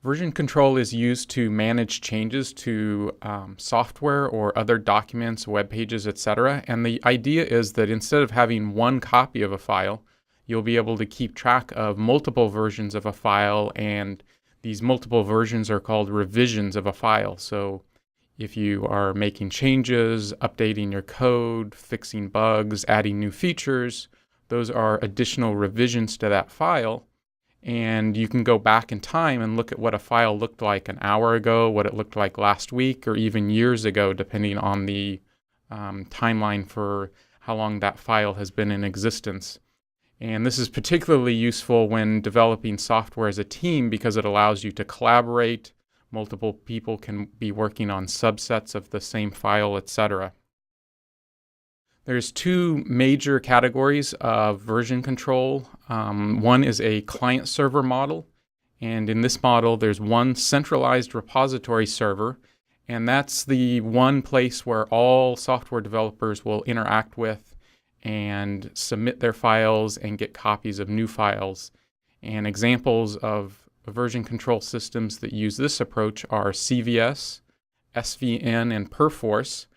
Version control is used to manage changes to software or other documents, web pages, etc. And the idea is that instead of having one copy of a file, you'll be able to keep track of multiple versions of a file, and these multiple versions are called revisions of a file. So if you are making changes, updating your code, fixing bugs, adding new features, those are additional revisions to that file. And you can go back in time and look at what a file looked like an hour ago, what it looked like last week, or even years ago, depending on the timeline for how long that file has been in existence. And this is particularly useful when developing software as a team because it allows you to collaborate. Multiple people can be working on subsets of the same file, etc. There's two major categories of version control. One is a client-server model, and in this model there's one centralized repository server, and that's the one place where all software developers will interact with and submit their files and get copies of new files. And examples of version control systems that use this approach are CVS, SVN, and Perforce.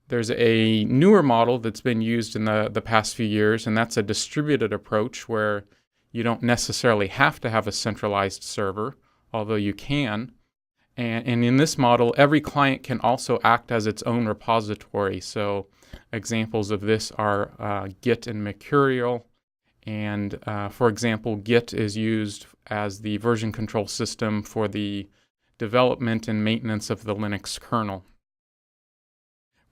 There's a newer model that's been used in the past few years, and that's a distributed approach where you don't necessarily have to have a centralized server, although you can. And in this model, every client can also act as its own repository. So examples of this are Git and Mercurial. And for example, Git is used as the version control system for the development and maintenance of the Linux kernel.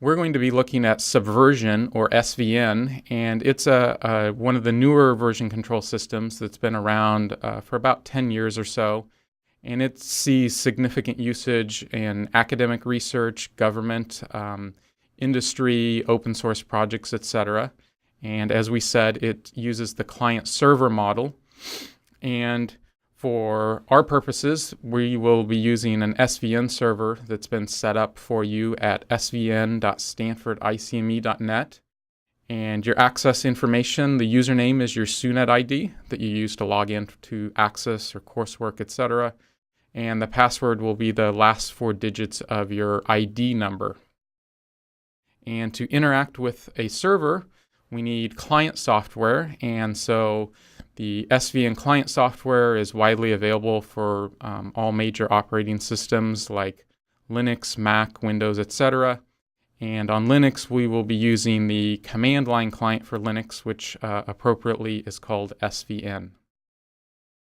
We're going to be looking at Subversion, or SVN, and it's one of the newer version control systems that's been around for about 10 years or so. And it sees significant usage in academic research, government, industry, open source projects, etc. And as we said, it uses the client-server model. And for our purposes, we will be using an SVN server that's been set up for you at svn.stanfordicme.net. And your access information, the username is your SUNET ID that you use to log in to Access or coursework, etc. And the password will be the last 4 digits of your ID number. And to interact with a server, we need client software, and so the SVN client software is widely available for all major operating systems like Linux, Mac, Windows, etc. And on Linux, we will be using the command line client for Linux, which appropriately is called SVN.